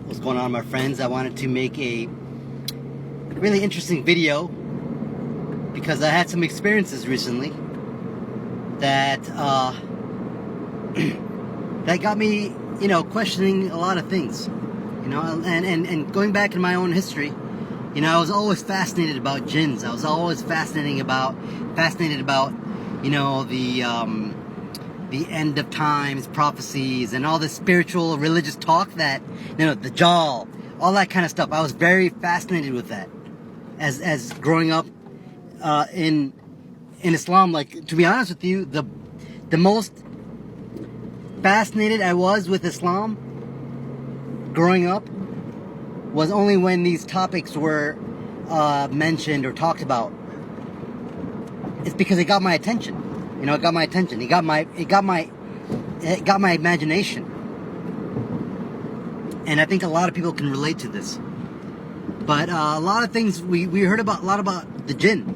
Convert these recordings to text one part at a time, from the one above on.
What's going on, my friends? I wanted to make a really interesting video because I had some experiences recently that that got me, questioning a lot of things, and going back in my own history, I was always fascinated about jinns. I was always fascinated about, the end of times, prophecies, and all this spiritual, religious talk that, the Jal, all that kind of stuff. I was very fascinated with that as growing up in Islam. Like, to be honest with you, the most fascinated I was with Islam growing up was only when these topics were mentioned or talked about. It's because it got my attention. It got my attention. It got my imagination. And I think a lot of people can relate to this. But a lot of things we heard about, a lot about the jinn.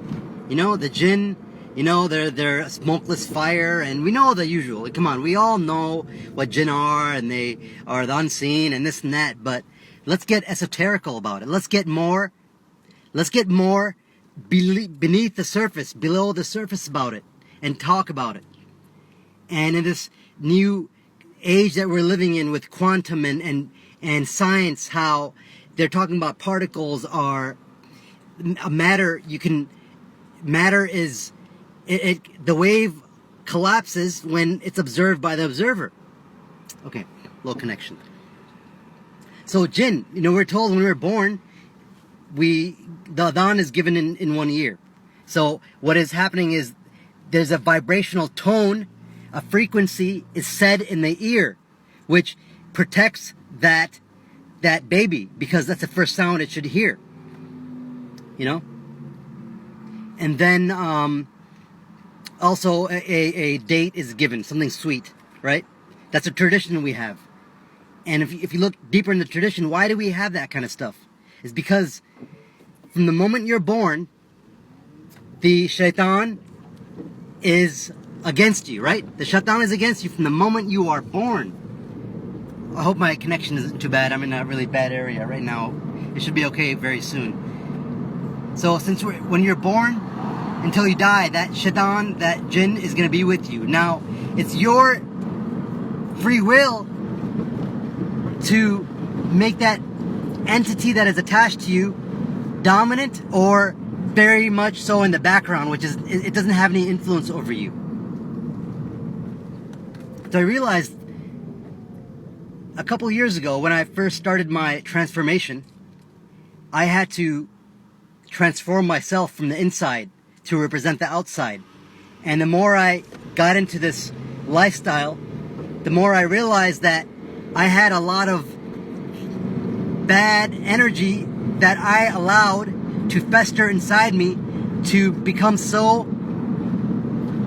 The jinn, they're smokeless fire, and we know the usual. Come on, we all know what jinn are, and they are the unseen and this and that, but let's get esoterical about it. Let's get more beneath the surface, below the surface about it, and talk about it. And in this new age that we're living in with quantum and science, how they're talking about particles are matter. Matter is the wave collapses when it's observed by the observer. Okay, low connection. So jinn, we're told when we were born, the adhan is given in 1 year. So what is happening is there's a vibrational tone, a frequency is said in the ear, which protects that baby, because that's the first sound it should hear. And then also a date is given, something sweet, right? That's a tradition we have. And if you look deeper in the tradition, why do we have that kind of stuff? It's because from the moment you're born, the shaitan is against you, right? The shaitan is against you from the moment you are born. I hope my connection isn't too bad. I'm in a really bad area right now. It should be okay very soon. So when you're born until you die, that shaitan, that jinn is going to be with you. Now, it's your free will to make that entity that is attached to you dominant or very much so in the background, which is, it doesn't have any influence over you. So I realized a couple years ago when I first started my transformation, I had to transform myself from the inside to represent the outside. And the more I got into this lifestyle, the more I realized that I had a lot of bad energy that I allowed to fester inside me, to become so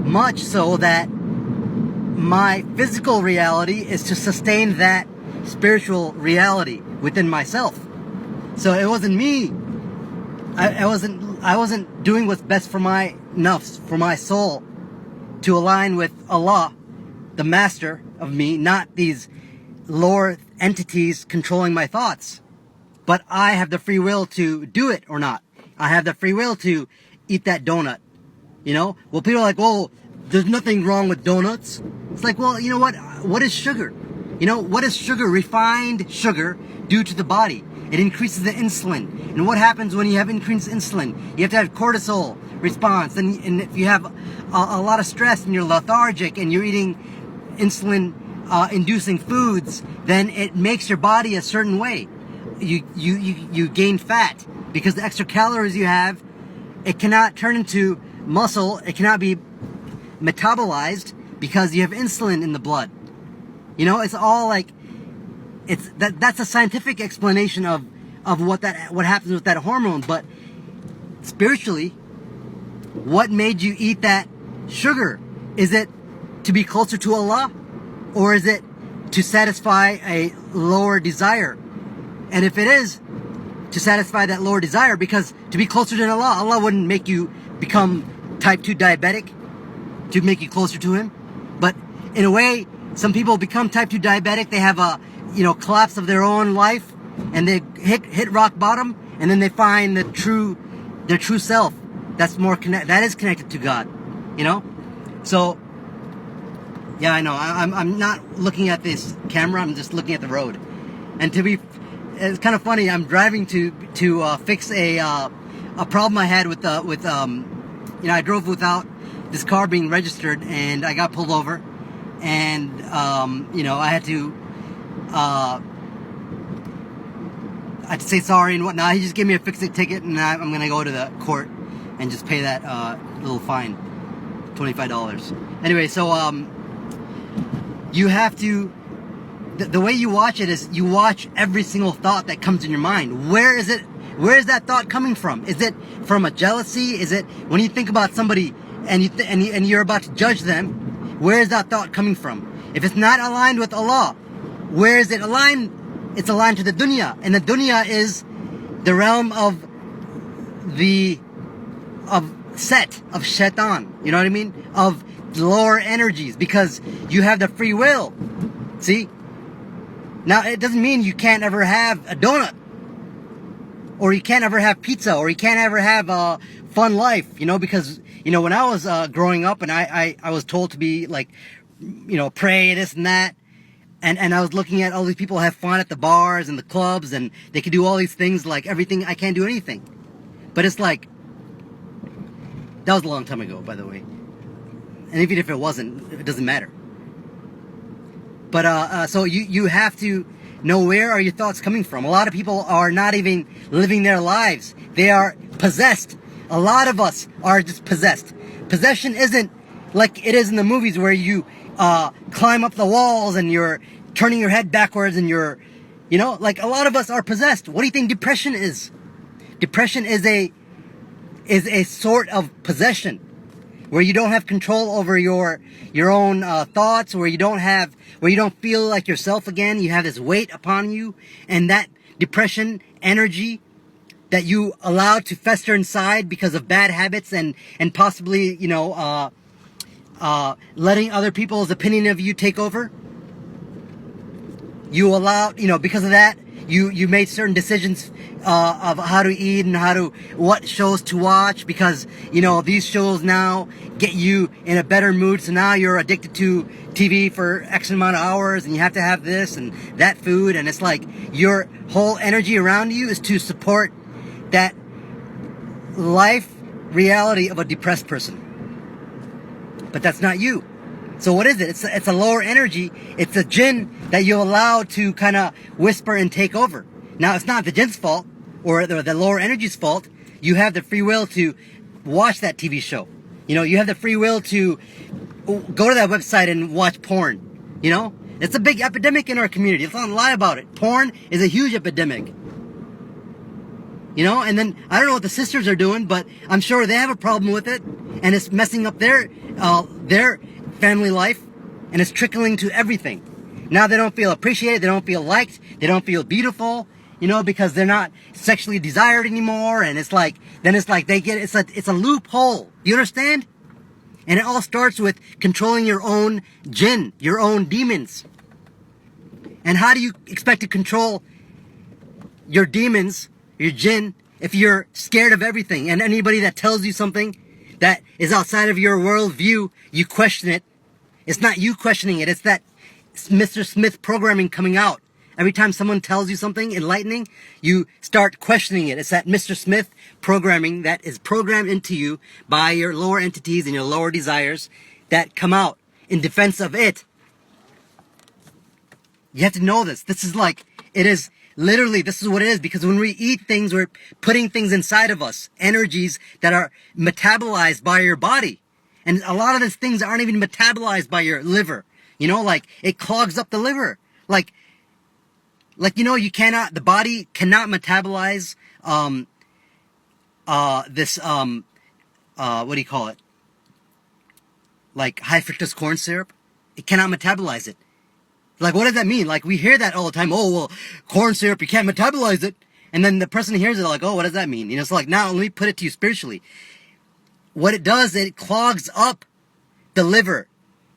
much so that my physical reality is to sustain that spiritual reality within myself. So it wasn't me. I wasn't doing what's best for my nafs, for my soul, to align with Allah, the master of me, not these lower entities controlling my thoughts. But I have the free will to do it or not. I have the free will to eat that donut. Well, people are like, well, there's nothing wrong with donuts. It's like, well, you know what? What is sugar? What is sugar? Refined sugar do to the body? It increases the insulin. And what happens when you have increased insulin? You have to have cortisol response. And if you have a lot of stress and you're lethargic and you're eating insulin inducing foods, then it makes your body a certain way. You gain fat because the extra calories you have, it cannot turn into muscle. It cannot be metabolized because you have insulin in the blood. It's all like, that's a scientific explanation of what happens with that hormone. But spiritually, what made you eat that sugar? Is it to be closer to Allah, or is it to satisfy a lower desire? And if it is to satisfy that lower desire, because to be closer to Allah, Allah wouldn't make you become type 2 diabetic to make you closer to Him. But in a way, some people become type 2 diabetic. They have a collapse of their own life, and they hit rock bottom, and then they find their true self. That's that is connected to God, you know. So yeah, I know. I'm not looking at this camera. I'm just looking at the road. And it's kind of funny. I'm driving to fix a problem I had with I drove without this car being registered, and I got pulled over, and I had to say sorry and whatnot. He just gave me a fix-it ticket, and I'm gonna go to the court and just pay that little fine, $25. Anyway, so you have to. The way you watch it is you watch every single thought that comes in your mind. Where is it? Where is that thought coming from? Is it from a jealousy? Is it when you think about somebody and you're about to judge them? Where is that thought coming from? If it's not aligned with Allah, where is it aligned? It's aligned to the dunya, and the dunya is the realm of Set, of shaitan. You know what I mean? Of lower energies, because you have the free will. See? Now, it doesn't mean you can't ever have a donut, or you can't ever have pizza, or you can't ever have a fun life, because, when I was growing up and I was told to be like, pray, this and that, and I was looking at all these people have fun at the bars and the clubs, and they can do all these things, like everything, I can't do anything. But it's like, that was a long time ago, by the way. And even if it wasn't, it doesn't matter. But so you have to know, where are your thoughts coming from. A lot of people are not even living their lives. They are possessed. A lot of us are just possessed. Possession isn't like it is in the movies, where you climb up the walls and you're turning your head backwards and you're, like, a lot of us are possessed. What do you think depression is? Depression is a sort of possession, where you don't have control over your own thoughts, where you don't feel like yourself again. You have this weight upon you, and that depression energy that you allow to fester inside because of bad habits and possibly letting other people's opinion of you take over. You allow, because of that, you made certain decisions of how to eat and what shows to watch, because these shows now get you in a better mood. So now you're addicted to TV for X amount of hours, and you have to have this and that food, and it's like your whole energy around you is to support that life reality of a depressed person. But that's not you. So what is it? It's a lower energy. It's a jinn that you allow to kind of whisper and take over. Now, it's not the jinn's fault or the lower energy's fault. You have the free will to watch that TV show. You have the free will to go to that website and watch porn. It's a big epidemic in our community. Let's not lie about it. Porn is a huge epidemic. And then I don't know what the sisters are doing, but I'm sure they have a problem with it, and it's messing up their family life, and it's trickling to everything. Now they don't feel appreciated, they don't feel liked, they don't feel beautiful, because they're not sexually desired anymore, and it's like it's a loophole. You understand? And it all starts with controlling your own jinn, your own demons. And how do you expect to control your demons, your jinn, if you're scared of everything, and anybody that tells you something that is outside of your worldview, you question it. It's not you questioning it, it's that Mr. Smith programming coming out. Every time someone tells you something enlightening, you start questioning it. It's that Mr. Smith programming that is programmed into you by your lower entities and your lower desires that come out in defense of it. You have to know this. This is like, it is literally, this is what it is, because when we eat things, we're putting things inside of us, energies that are metabolized by your body. And a lot of these things aren't even metabolized by your liver. Like, it clogs up the liver. Like, the body cannot metabolize, this, what do you call it? Like high fructose corn syrup. It cannot metabolize it. Like, what does that mean? Like, we hear that all the time. Oh, well, corn syrup, you can't metabolize it. And then the person hears it like, oh, what does that mean? It's like, now let me put it to you spiritually. What it does, it clogs up the liver.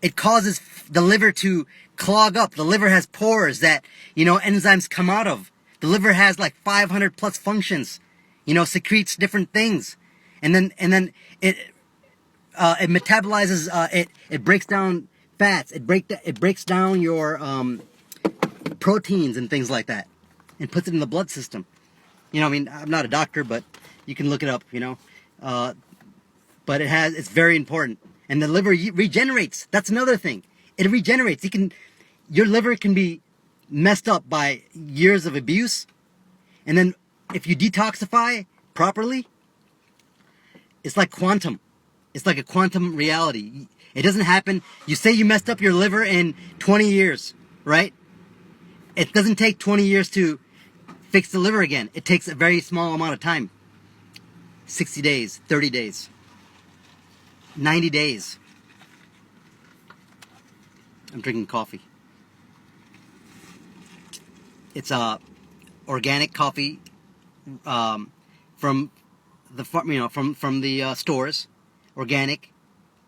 It causes the liver to clog up. The liver has pores that, enzymes come out of. The liver has like 500 plus functions, you know, secretes different things. And then it metabolizes, it breaks down fats. It breaks down your, proteins and things like that and puts it in the blood system. You know, I mean, I'm not a doctor, but you can look it up, you know. But it's very important. And the liver regenerates. That's another thing. It regenerates. Your liver can be messed up by years of abuse. And then if you detoxify properly, it's like quantum. It's like a quantum reality. It doesn't happen. You say you messed up your liver in 20 years, right? It doesn't take 20 years to fix the liver again. It takes a very small amount of time. 60 days, 30 days, 90 days. I'm drinking coffee. It's organic coffee from the farm, you know, from the stores. Organic.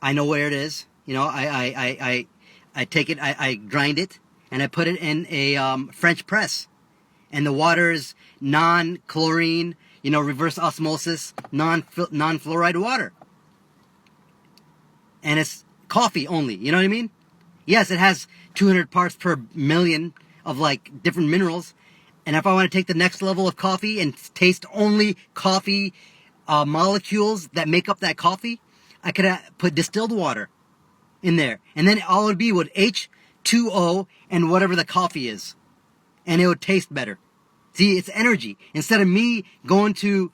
I know where it is. You know, I take it, I grind it, and I put it in a French press. And the water is non-chlorine, you know, reverse osmosis, non-fluoride water. And it's coffee only, you know what I mean? Yes, it has 200 parts per million of like different minerals. And if I want to take the next level of coffee and taste only coffee molecules that make up that coffee, I could put distilled water in there. And then all it would be would H2O and whatever the coffee is. And it would taste better. See, it's energy. Instead of me going to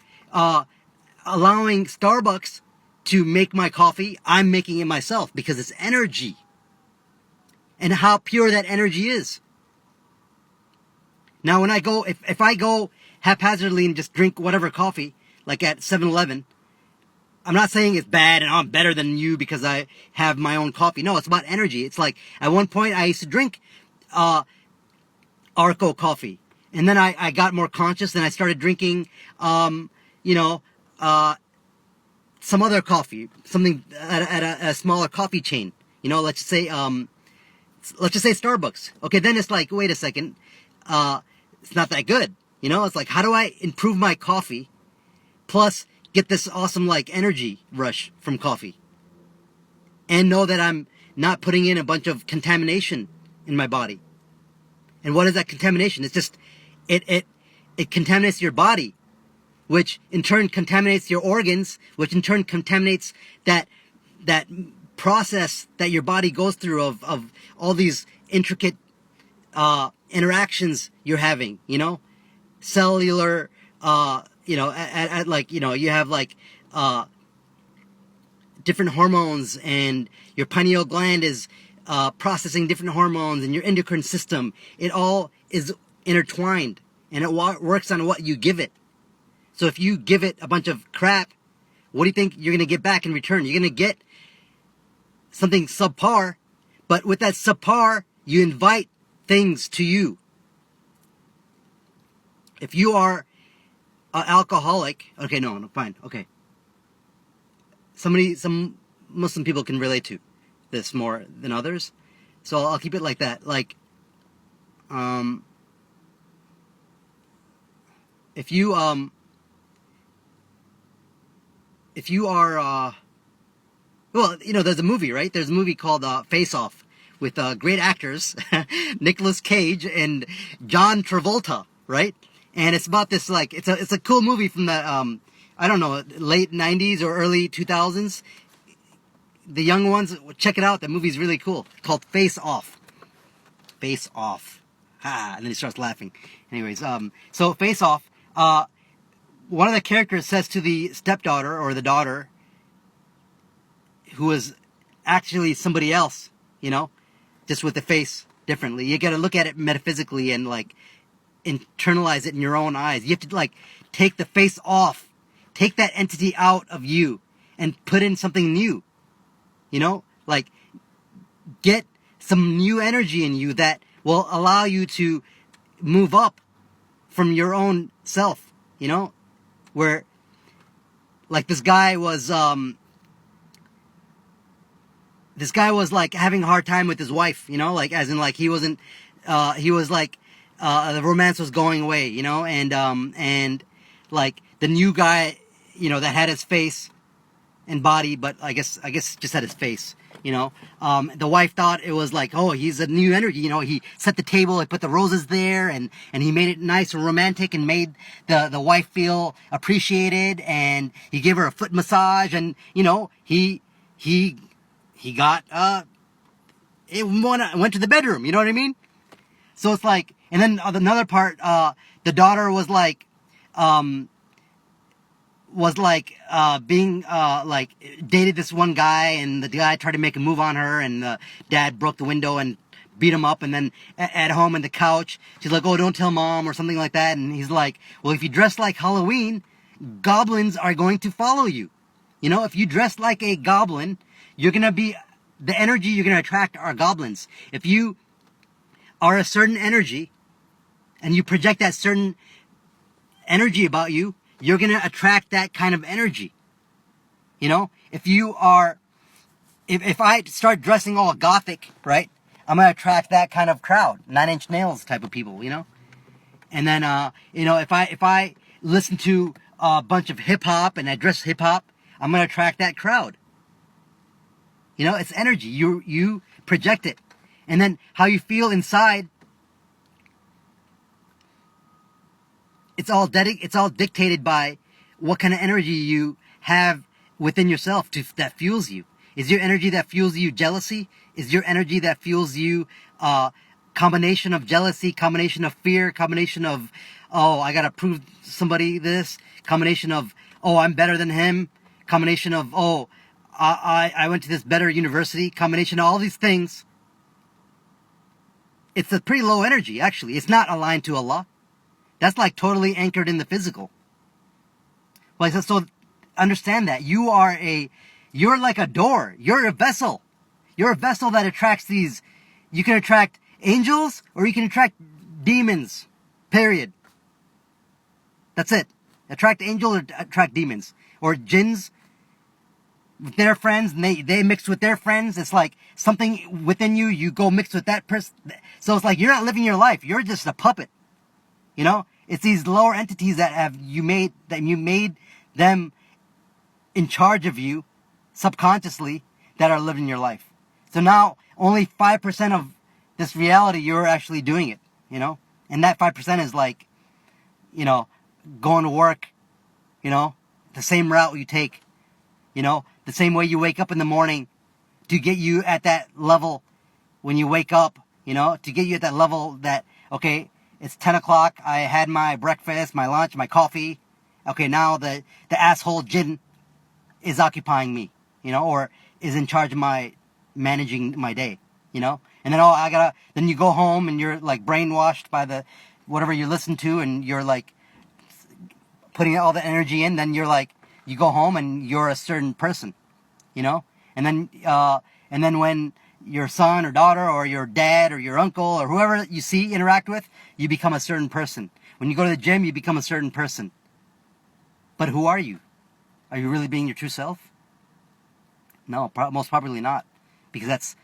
allowing Starbucks to make my coffee, I'm making it myself because it's energy. And how pure that energy is. Now when I go, if I go haphazardly and just drink whatever coffee, like at 7-Eleven, I'm not saying it's bad and I'm better than you because I have my own coffee. No, it's about energy. It's like, at one point I used to drink Arco coffee. And then I got more conscious and I started drinking, you know, some other coffee, something at a smaller coffee chain. You know, let's just say Starbucks. Okay, then it's like, wait a second, it's not that good. You know, it's like, how do I improve my coffee, plus get this awesome like energy rush from coffee, and know that I'm not putting in a bunch of contamination in my body. And what is that contamination? It's just, it contaminates your body, which in turn contaminates your organs, which in turn contaminates that process that your body goes through of all these intricate interactions you're having, you know, cellular, you know, at like, you know, you have like different hormones, and your pineal gland is processing different hormones, and your endocrine system, it all is intertwined, and it works on what you give it. So if you give it a bunch of crap, what do you think you're going to get back in return? You're going to get something subpar, but with that subpar, you invite things to you. If you are an alcoholic, okay, no, fine, okay. Some Muslim people can relate to this more than others, so I'll keep it like that. Like, if you are, well, you know, there's a movie, right? There's a movie called Face Off with great actors, Nicolas Cage and John Travolta, right? And it's about this, like, it's a cool movie from the, I don't know, late 90s or early 2000s. The young ones, check it out. The movie's really cool. It's called Face Off. Face Off. And then he starts laughing. Anyways, so Face Off, one of the characters says to the stepdaughter or the daughter, who is actually somebody else, you know, just with the face differently. You got to look at it metaphysically and like internalize it in your own eyes. You have to like take the face off, take that entity out of you and put in something new, you know, like get some new energy in you that will allow you to move up from your own self, you know, where like this guy was like having a hard time with his wife, you know, like as in like he wasn't, he was like the romance was going away, you know, and like the new guy, you know, that had his face and body, but I guess just had his face, you know. The wife thought it was like, oh, he's a new energy, you know. He set the table, he put the roses there, and he made it nice and romantic, and made the wife feel appreciated, and he gave her a foot massage, and you know, he got it went to the bedroom, you know what I mean? So it's like, and then another part, the daughter um, being, like, dated this one guy, and the guy tried to make a move on her, and the dad broke the window and beat him up, and then at home on the couch, she's like, oh, don't tell mom, or something like that, and he's like, well, if you dress like Halloween, goblins are going to follow you. You know, if you dress like a goblin, you're gonna be, the energy you're gonna attract are goblins. If you are a certain energy, and you project that certain energy about you, you're going to attract that kind of energy. You know, if I start dressing all gothic, right, I'm going to attract that kind of crowd, 9 Inch Nails type of people, you know? And then, you know, if I listen to a bunch of hip hop and I dress hip hop, I'm going to attract that crowd. You know, it's energy. You project it. And then how you feel inside, it's all dictated by what kind of energy you have within yourself that fuels you. Is your energy that fuels you jealousy? Is your energy that fuels you combination of jealousy, combination of fear, combination of, oh, I gotta prove somebody this, combination of, oh, I'm better than him, combination of, oh, I went to this better university, combination of all these things. It's a pretty low energy, actually. It's not aligned to Allah. That's like totally anchored in the physical. Like, so understand that you're like a door. You're a vessel. You're a vessel that attracts these. You can attract angels or you can attract demons. Period. That's it. Attract angels or attract demons. Or jinns with their friends, and they mix with their friends. It's like something within you, you go mix with that person. So it's like you're not living your life. You're just a puppet. You know, it's these lower entities that you made them in charge of you subconsciously that are living your life. So now only 5% of this reality, you're actually doing it, you know? And that 5% is like, you know, going to work, you know, the same route you take, you know, the same way you wake up in the morning to get you at that level when you wake up, you know, to get you at that level that, okay, it's 10 o'clock, I had my breakfast, my lunch, my coffee. Okay, now the asshole jinn is occupying me, you know, or is in charge of managing my day, you know? And then, then you go home and you're like brainwashed by whatever you listen to, and you're like putting all the energy in, then you're like, you go home and you're a certain person, you know? And then when your son or daughter or your dad or your uncle or whoever you see interact with, you become a certain person. When you go to the gym, you become a certain person. But who are you? Are you really being your true self? No, most probably not. Because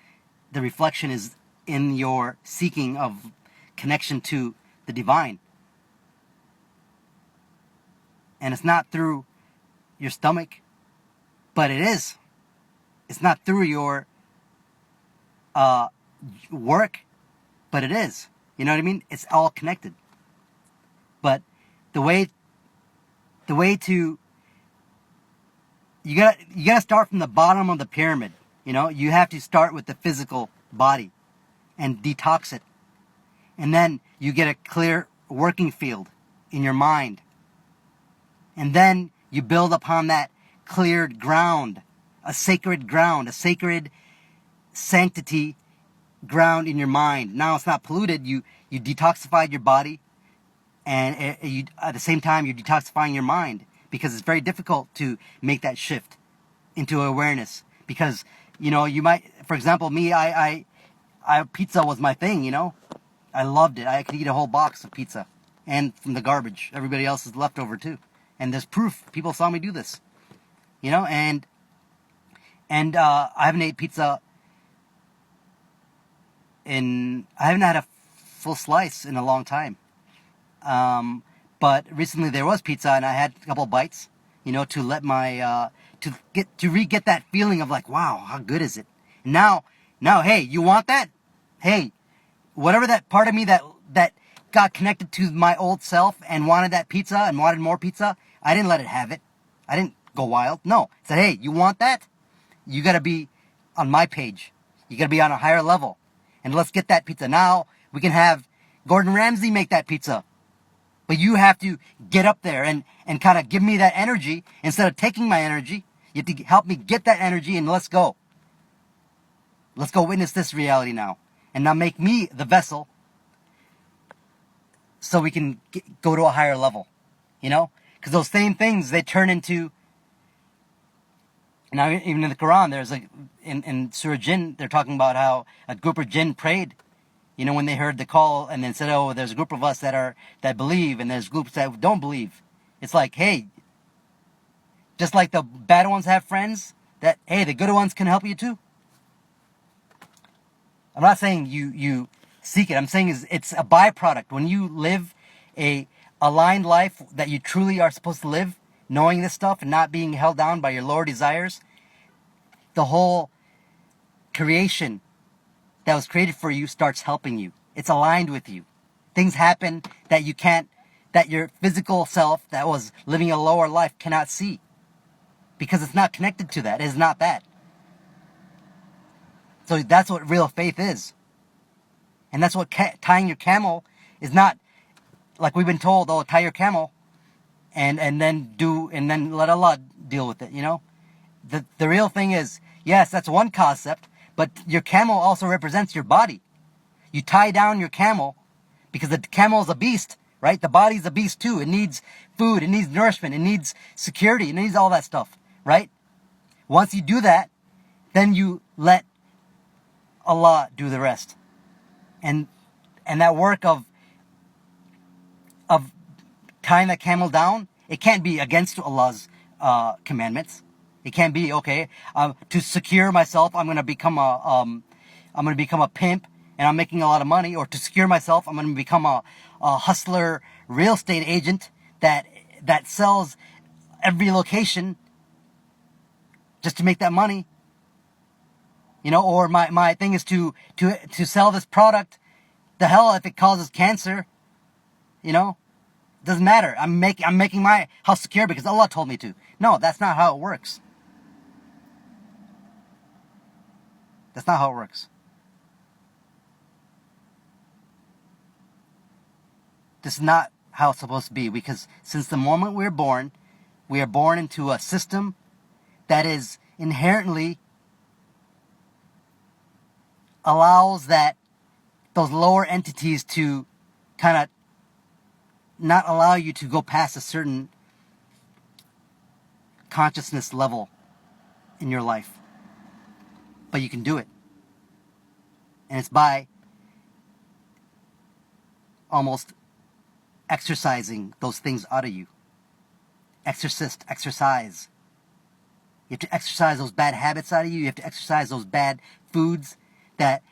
the reflection is in your seeking of connection to the divine. And it's not through your stomach, but it is. It's not through your work, but it is. You know what I mean? It's all connected. But the way to you gotta start from the bottom of the pyramid. You know, you have to start with the physical body and detox it. And then you get a clear working field in your mind. And then you build upon that cleared ground, a sacred sanctity ground in your mind. Now it's not polluted. You detoxified your body, and at the same time you're detoxifying your mind, because it's very difficult to make that shift into awareness. Because, you know, you might, for example, me, I pizza was my thing, you know. I loved it. I could eat a whole box of pizza, and from the garbage. Everybody else is leftover too. And there's proof. People saw me do this, you know. And I haven't ate pizza I haven't had a full slice in a long time. But recently there was pizza, and I had a couple bites, to let my to re-get that feeling of like, wow, how good is it? Now, hey, you want that? Hey, whatever that part of me that got connected to my old self and wanted that pizza and wanted more pizza, I didn't let it have it. I didn't go wild. No, I said, hey, you want that? You got to be on my page. You got to be on a higher level, and let's get that pizza. Now we can have Gordon Ramsay make that pizza. But you have to get up there and kind of give me that energy instead of taking my energy. You have to help me get that energy, and let's go. Let's go witness this reality now. And now make me the vessel so we can go to a higher level. Because those same things, they turn into... Now, even in the Quran, there's in Surah Jinn, they're talking about how a group of jinn prayed, when they heard the call, and then said, oh, there's a group of us that believe, and there's groups that don't believe. It's like, hey, just like the bad ones have friends, that, hey, the good ones can help you too. I'm not saying you seek it. I'm saying it's a byproduct. When you live a aligned life that you truly are supposed to live, knowing this stuff and not being held down by your lower desires, the whole creation that was created for you starts helping you. It's aligned with you. Things happen that you can't, that your physical self that was living a lower life cannot see. Because it's not connected to that. It is not that. So that's what real faith is. And that's what tying your camel is not, like we've been told, oh, tie your camel and then let Allah deal with it, The real thing is, yes, that's one concept, but your camel also represents your body. You tie down your camel because the camel is a beast, right? The body's a beast too. It needs food, it needs nourishment, it needs security, it needs all that stuff, right? Once you do that, then you let Allah do the rest. And that work of tying that camel down, it can't be against Allah's commandments. It can't be, okay, to secure myself, I'm gonna become a pimp and I'm making a lot of money, or to secure myself, I'm gonna become a hustler real estate agent that sells every location just to make that money. Or my thing is to sell this product. The hell if it causes cancer, doesn't matter. I'm making my house secure because Allah told me to. No, that's not how it works. That's not how it works. This is not how it's supposed to be, because since the moment we are born into a system that is inherently allows those lower entities to kind of not allow you to go past a certain consciousness level in your life. But you can do it. And it's by almost exercising those things out of you. Exercise. You have to exercise those bad habits out of you. You have to exercise those bad foods that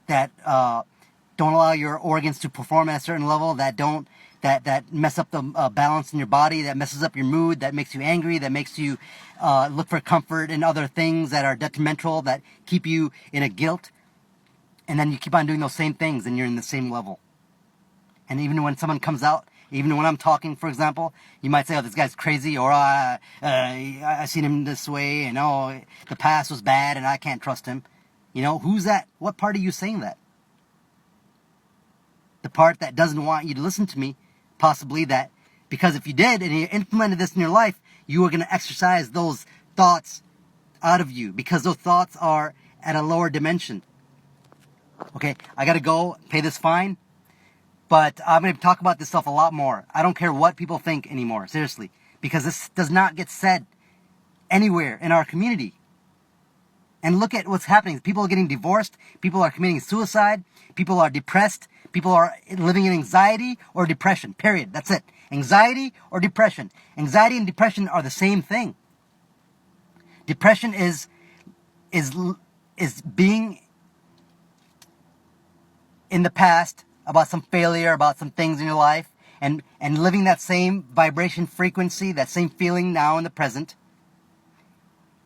don't allow your organs to perform at a certain level, that mess up the balance in your body, that messes up your mood, that makes you angry, that makes you look for comfort in other things that are detrimental, that keep you in a guilt. And then you keep on doing those same things and you're in the same level. And even when someone comes out, even when I'm talking, for example, you might say, oh, this guy's crazy, or I seen him this way, and oh, the past was bad and I can't trust him. Who's that? What part are you saying that? The part that doesn't want you to listen to me, possibly that, because if you did and you implemented this in your life, you are going to exercise those thoughts out of you, because those thoughts are at a lower dimension. Okay, I got to go pay this fine, but I'm going to talk about this stuff a lot more. I don't care what people think anymore, seriously, because this does not get said anywhere in our community. And look at what's happening. People are getting divorced. People are committing suicide. People are depressed. People are living in anxiety or depression. Period. That's it. Anxiety or depression. Anxiety and depression are the same thing. Depression is being in the past about some failure, about some things in your life, and living that same vibration frequency, that same feeling now in the present,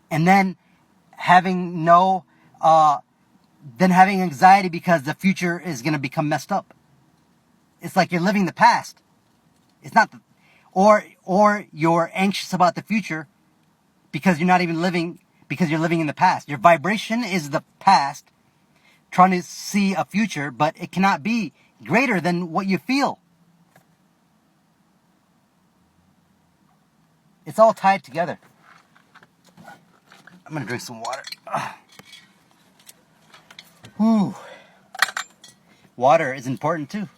and then having no, then having anxiety because the future is going to become messed up. It's like you're living the past. It's not, or you're anxious about the future because you're not even living, because you're living in the past. Your vibration is the past, trying to see a future, but it cannot be greater than what you feel. It's all tied together. I'm gonna drink some water. Whew. Water is important too.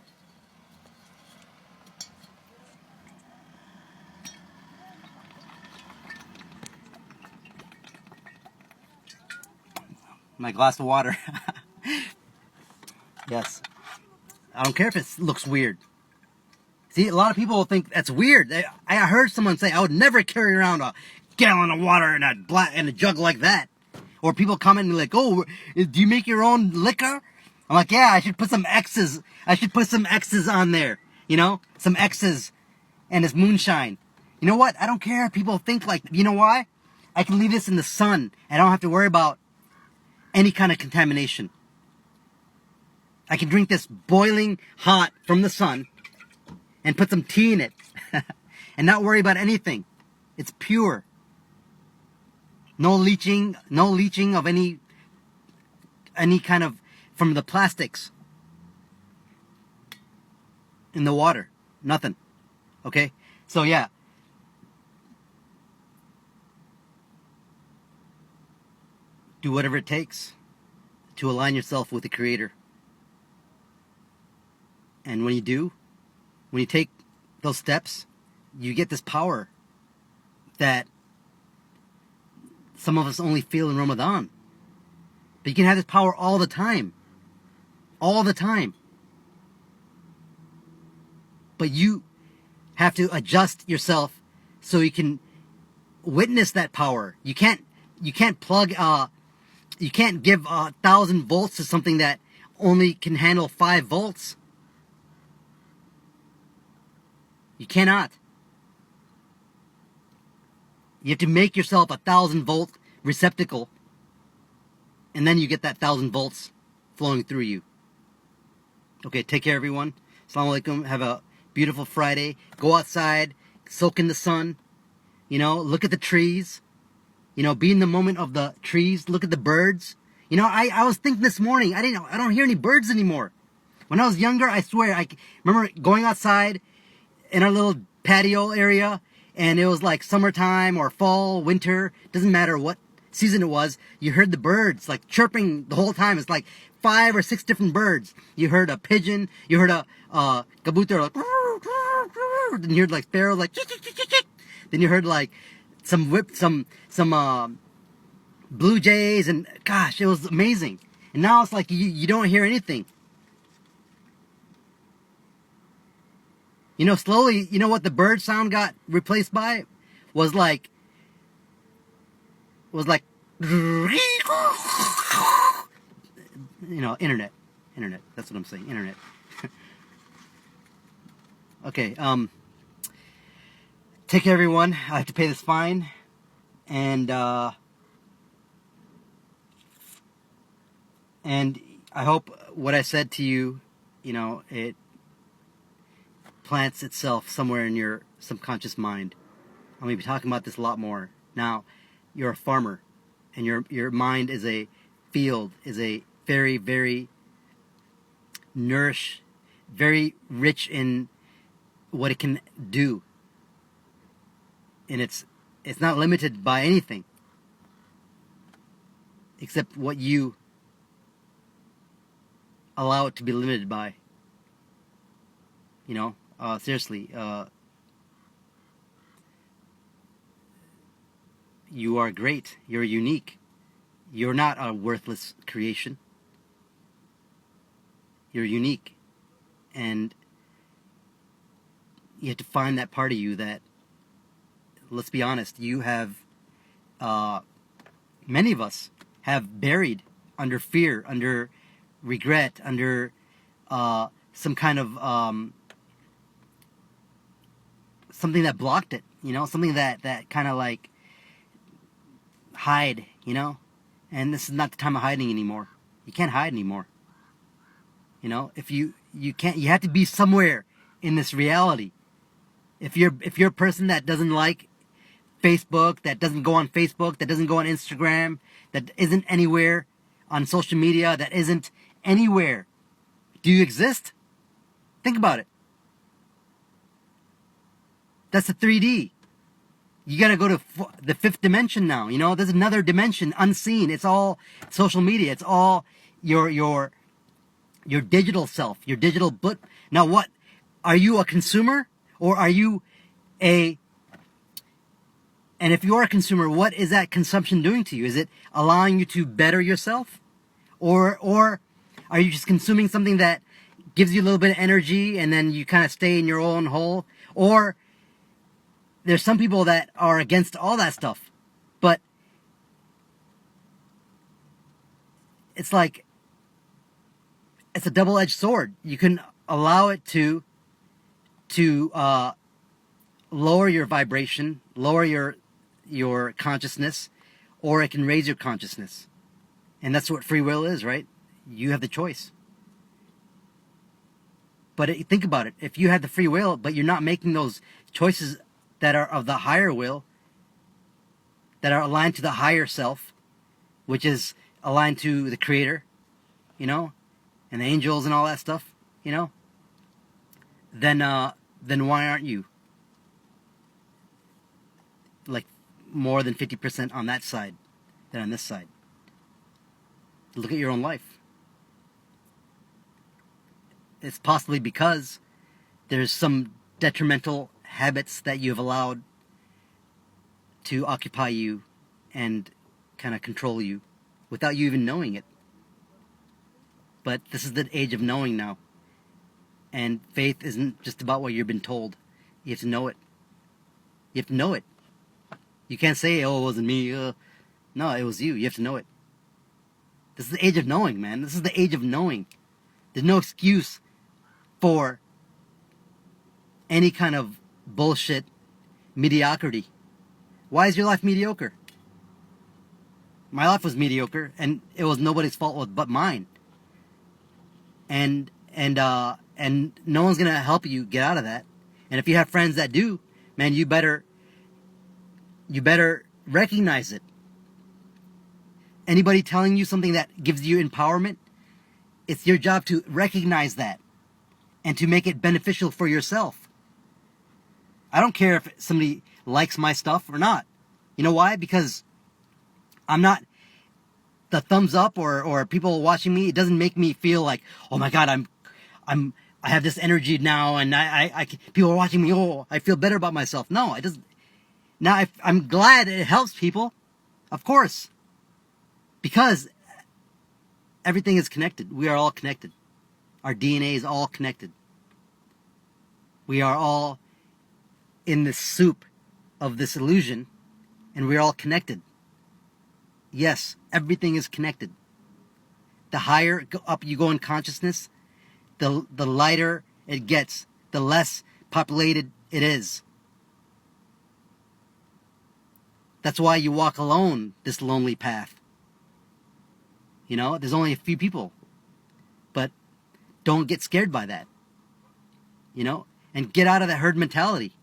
My glass of water. Yes. I don't care if it looks weird. See, a lot of people will think that's weird. I heard someone say, I would never carry around a gallon of water in a jug like that. Or people comment and like, oh, do you make your own liquor? I'm like, yeah, I should put some X's. I should put some X's on there. You know? Some X's. And it's moonshine. You know what? I don't care if people think like, you know why? I can leave this in the sun. I don't have to worry about any kind of contamination. I can drink this boiling hot from the sun and put some tea in it and not worry about anything. It's pure. No leaching of any kind of, from the plastics in the water. Nothing. Okay? So yeah. Do whatever it takes to align yourself with the Creator. And when you do, when you take those steps, you get this power that some of us only feel in Ramadan. But you can have this power all the time. All the time. But you have to adjust yourself so you can witness that power. You can't plug, you can't give 1,000 volts to something that only can handle 5 volts. You cannot. You have to make yourself a 1,000 volt receptacle, and then you get that 1,000 volts flowing through you. Okay, take care everyone. Assalamu alaikum. Have a beautiful Friday. Go outside, soak in the sun. You know, look at the trees. You know, be in the moment of the trees. Look at the birds. You know, I was thinking this morning, I don't hear any birds anymore. When I was younger, I swear, I remember going outside in our little patio area, and it was like summertime or fall, winter, doesn't matter what season it was, you heard the birds like chirping the whole time. It's like 5 or 6 different birds. You heard a pigeon, you heard a kabutar like, then you heard like sparrows like, then you heard like some blue jays, and gosh, it was amazing. And now it's like you don't hear anything. You know, slowly, you know what the bird sound got replaced by? Was like, you know, internet. That's what I'm saying, internet. Okay, take care everyone. I have to pay this fine. And I hope what I said to you, you know, it plants itself somewhere in your subconscious mind. I'm going to be talking about this a lot more. Now, you're a farmer, and your mind is a field, is a very, very very rich in what it can do. And it's not limited by anything except what you allow it to be limited by. You know, seriously, you are great. You're unique. You're not a worthless creation. You're unique. And you have to find that part of you that, let's be honest, you have, many of us have buried under fear, under regret, under some kind of something that blocked it, something that kind of like hide, and this is not the time of hiding anymore. You can't hide anymore. If you can't, you have to be somewhere in this reality. If you're a person that doesn't like Facebook, that doesn't go on Facebook, that doesn't go on Instagram, that isn't anywhere on social media, that isn't anywhere, do you exist? Think about it. That's the 3D. You gotta go to the fifth dimension now. There's another dimension, unseen. It's all social media. It's all your digital self, your digital book. Now what? Are you a consumer or are you and if you're a consumer, what is that consumption doing to you? Is it allowing you to better yourself? Or are you just consuming something that gives you a little bit of energy and then you kind of stay in your own hole? Or there's some people that are against all that stuff, but it's like, it's a double-edged sword. You can allow it to lower your vibration, lower your consciousness, or it can raise your consciousness. And that's what free will is, right? You have the choice. But think about it. If you had the free will, but you're not making those choices that are of the higher will, that are aligned to the higher self, which is aligned to the Creator, and the angels and all that stuff, then why aren't you like more than 50% on that side than on this side? Look at your own life. It's possibly because there's some detrimental habits that you've allowed to occupy you and kind of control you without you even knowing it. But this is the age of knowing now. And faith isn't just about what you've been told. You have to know it. You have to know it. You can't say, oh, it wasn't me. No, it was you. You have to know it. This is the age of knowing, man. This is the age of knowing. There's no excuse for any kind of bullshit mediocrity. Why is your life mediocre? My life was mediocre, and it was nobody's fault but mine. And no one's gonna help you get out of that. And if you have friends that do, man, you better recognize it. Anybody telling you something that gives you empowerment, it's your job to recognize that and to make it beneficial for yourself. I don't care if somebody likes my stuff or not. You know why? Because I'm not the thumbs up or people watching me. It doesn't make me feel like, oh my God, I have this energy now, and I people are watching me. Oh, I feel better about myself. No, it doesn't. Now, I'm glad it helps people, of course, because everything is connected. We are all connected. Our DNA is all connected. We are all in the soup of this illusion, and we're all connected. Yes, everything is connected. The higher up you go in consciousness, the lighter it gets, the less populated it is. That's why you walk alone this lonely path. There's only a few people. But don't get scared by that. And get out of the herd mentality.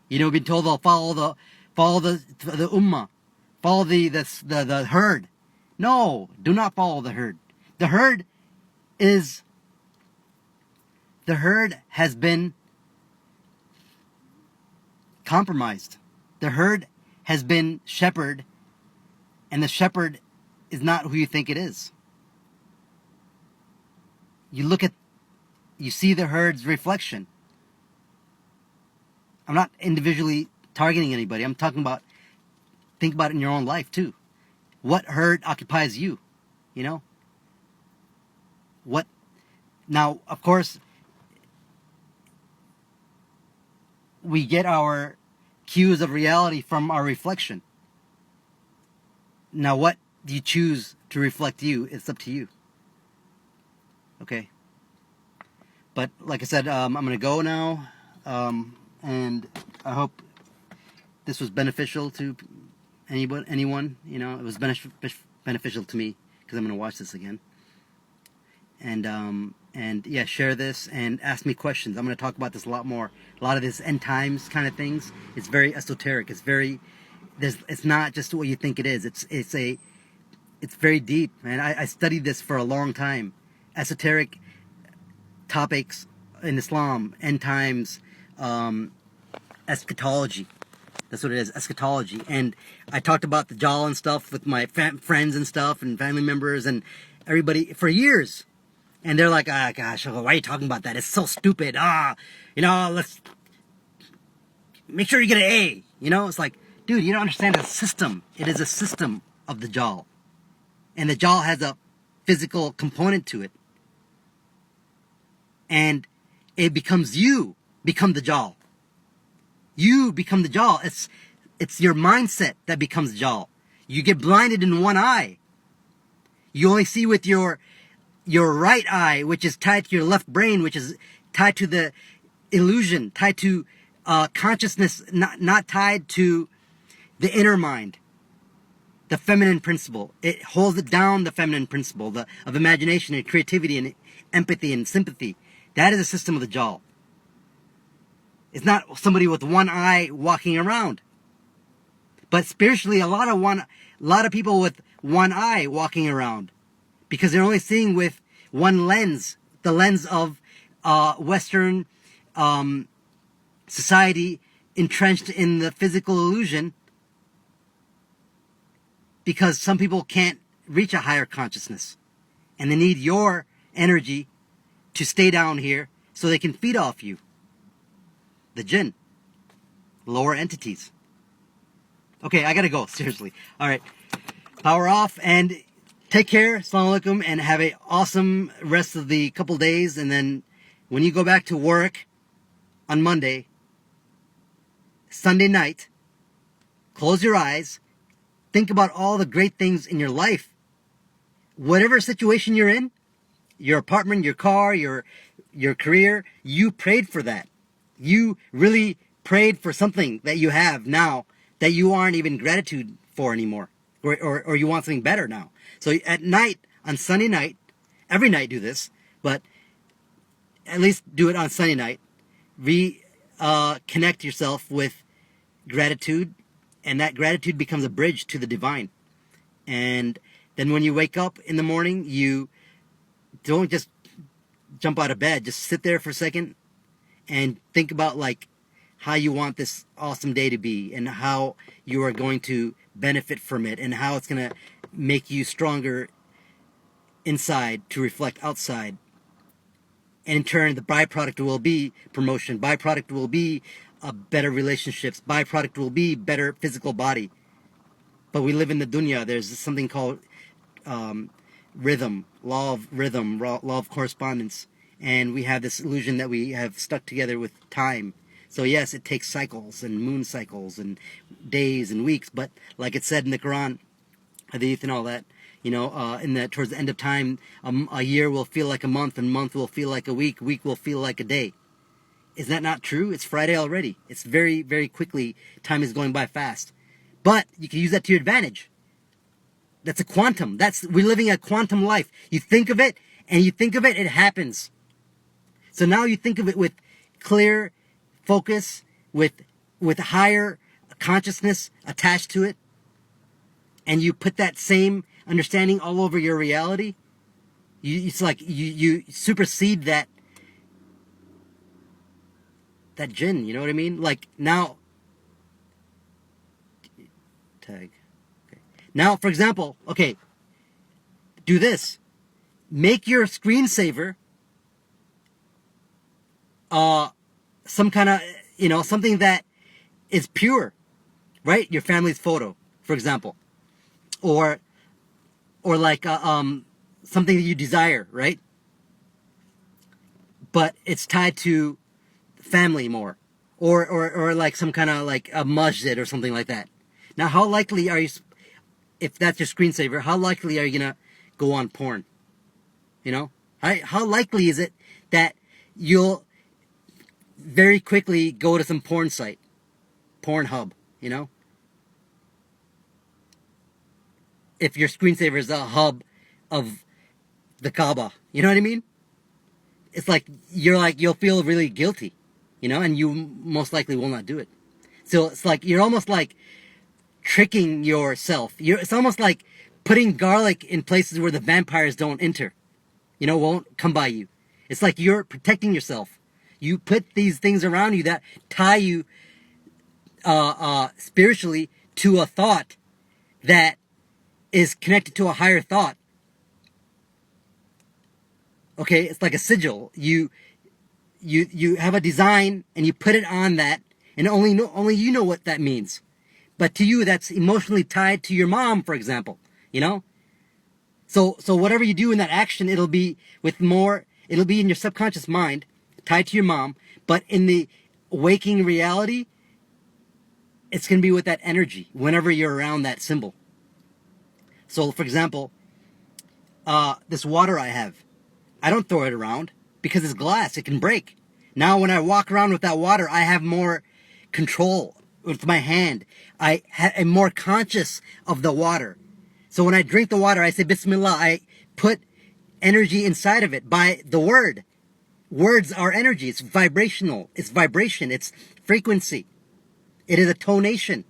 Being told, oh, follow the ummah. Follow the herd. No, do not follow the herd. The herd has been compromised. The herd has been shepherded, and the shepherd is not who you think it is. You see the herd's reflection. I'm not individually targeting anybody. I'm talking about, think about it in your own life too. What herd occupies you? Now, of course, we get our cues of reality from our reflection. Now, what do you choose to reflect you? It's up to you. Okay? But like I said, I'm gonna go now, and I hope this was beneficial to anyone. You know, it was beneficial to me because I'm gonna watch this again. And yeah, share this and ask me questions. I'm gonna talk about this a lot more. A lot of this end times kind of things. It's very esoteric. It's not just what you think it is. It's very deep, man. I studied this for a long time. Esoteric topics in Islam, end times, eschatology. That's what it is, eschatology. And I talked about the Jal and stuff with my friends and stuff and family members and everybody for years. And they're like, ah, gosh, why are you talking about that? It's so stupid. Let's make sure you get an A. You know, it's like, dude, you don't understand the system. It is a system of the Jal. And the Jal has a physical component to it. And it becomes you become the Jal. You become the Jal. It's your mindset that becomes Jal. You get blinded in one eye. You only see with your right eye, which is tied to your left brain, which is tied to the illusion, tied to consciousness, not tied to the inner mind, the feminine principle. It holds it down, the feminine principle of imagination and creativity and empathy and sympathy. That is a system of the Jal. It's not somebody with one eye walking around. But spiritually, a lot of people with one eye walking around, because they're only seeing with one lens, the lens of Western society entrenched in the physical illusion, because some people can't reach a higher consciousness and they need your energy to stay down here so they can feed off you. The jinn, lower entities. Okay, I gotta go, seriously. All right, power off and take care. Assalamu alaikum, and have a awesome rest of the couple days. And then when you go back to work on Monday, Sunday night, close your eyes, think about all the great things in your life. Whatever situation you're in, your apartment, your car, your career, you prayed for that. You really prayed for something that you have now that you aren't even gratitude for anymore, or you want something better now. So at night, on Sunday night, every night do this, but at least do it on Sunday night. Connect yourself with gratitude, and that gratitude becomes a bridge to the divine. And then when you wake up in the morning, you don't just jump out of bed. Just sit there for a second and think about like how you want this awesome day to be, and how you are going to benefit from it, and how it's going to make you stronger inside to reflect outside. And in turn, the byproduct will be promotion. Byproduct will be better relationships. Byproduct will be better physical body. But we live in the dunya. There's something called rhythm, law of correspondence. And we have this illusion that we have stuck together with time. So yes, it takes cycles and moon cycles and days and weeks. But like it said in the Quran, Hadith and all that, you know, towards the end of time, a year will feel like a month, and month will feel like a week will feel like a day. Is that not true? It's Friday already. It's very, very quickly. Time is going by fast. But you can use that to your advantage. That's a quantum. We're living a quantum life. You think of it, and you think of it, it happens. So now you think of it with clear focus, with higher consciousness attached to it, and you put that same understanding all over your reality. It's like you supersede that jinn, you know what I mean? Like now, tag. Okay. Now, for example, okay, do this. Make your screensaver some kind of, something that is pure, right? Your family's photo, for example, or like something that you desire, right? But it's tied to family more, or like some kind of like a masjid or something like that. Now, how likely are you, if that's your screensaver, how likely are you gonna go on porn? How likely is it that you'll very quickly go to some porn site, Pornhub, you know? If your screensaver is a hub of the Kaaba, you know what I mean? It's like, you'll feel really guilty, you know, and you most likely will not do it. So it's like, you're almost like tricking yourself. It's almost like putting garlic in places where the vampires don't enter, you know, won't come by you. It's like you're protecting yourself. You put these things around you that tie you, spiritually to a thought that is connected to a higher thought. Okay, it's like a sigil. You have a design and you put it on that, and only you know what that means. But to you, that's emotionally tied to your mom, for example. You know. So whatever you do in that action, it'll be in your subconscious mind, tied to your mom. But in the waking reality, it's gonna be with that energy whenever you're around that symbol. So, for example, this water I have, I don't throw it around because it's glass. It can break. Now, when I walk around with that water, I have more control with my hand. I'm more conscious of the water. So when I drink the water, I say Bismillah. I put energy inside of it by the word. Words are energy. It's vibrational. It's vibration. It's frequency. It is a tonation.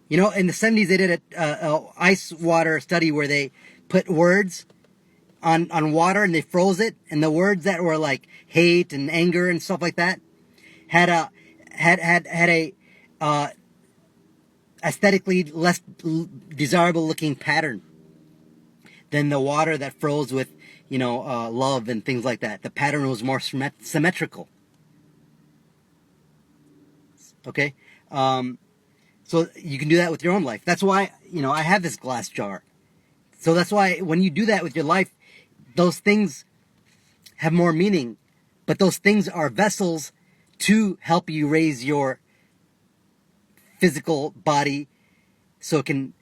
You know, in the 70s, they did a ice water study where they put words on water and they froze it, and the words that were like hate and anger and stuff like that had a aesthetically less desirable looking pattern than the water that froze with, you know, love and things like that. The pattern was more symmetrical. Okay. So you can do that with your own life. That's why, you know, I have this glass jar. So that's why when you do that with your life, those things have more meaning. But those things are vessels to help you raise your physical body so it can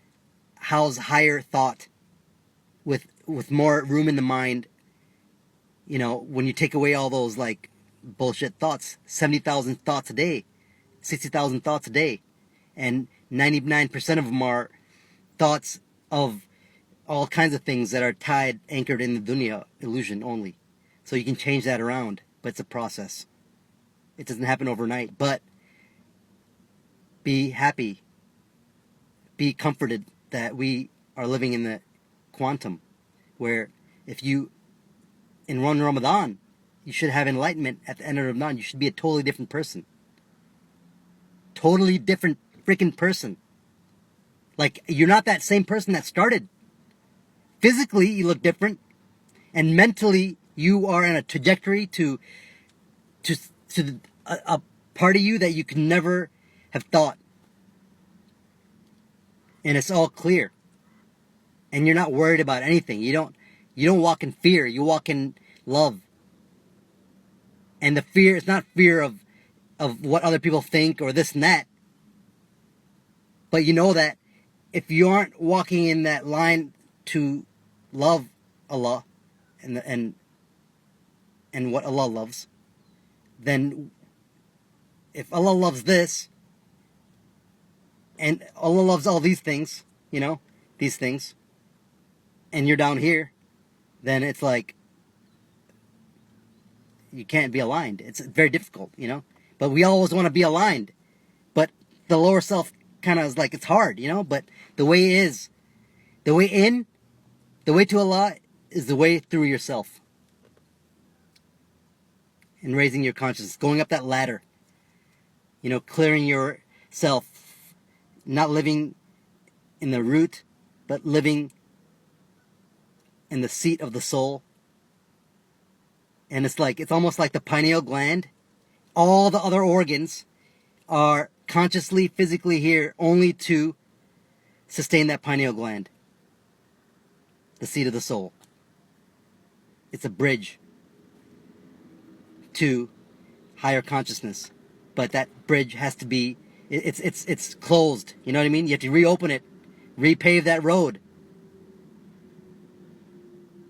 house higher thought with more room in the mind. You know, when you take away all those like bullshit thoughts, 70,000 thoughts a day, 60,000 thoughts a day, and 99% of them are thoughts of all kinds of things that are anchored in the dunya illusion only. So you can change that around, but it's a process. It doesn't happen overnight, but be happy. Be comforted that we are living in the quantum, where if you, in one Ramadan, you should have enlightenment at the end of Ramadan. You should be a totally different person. Totally different freaking person. Like, you're not that same person that started. Physically, you look different, and mentally, you are on a trajectory to a part of you that you could never have thought. And it's all clear. And you're not worried about anything. You don't walk in fear. You walk in love. And the fear is not fear of what other people think or this and that. But you know that if you aren't walking in that line to love Allah and what Allah loves, then if Allah loves this and Allah loves all these things, you know, these things, and you're down here, then it's like you can't be aligned. It's very difficult, you know. But we always want to be aligned. But the lower self kind of is like, it's hard, you know. But the way is, the way to Allah is the way through yourself. And raising your consciousness, going up that ladder. You know, clearing yourself, not living in the root, but living in the seat of the soul. And it's almost like the pineal gland. All the other organs are consciously, physically here only to sustain that pineal gland. The seat of the soul. It's a bridge to higher consciousness. But that bridge has to be, it's closed. You know what I mean? You have to reopen it, repave that road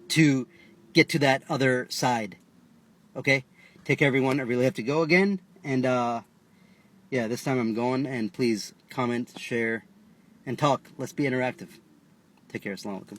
to get to that other side. Okay? Take care, everyone. I really have to go again. And, yeah, this time I'm going. And please comment, share, and talk. Let's be interactive. Take care. Assalamu alaikum.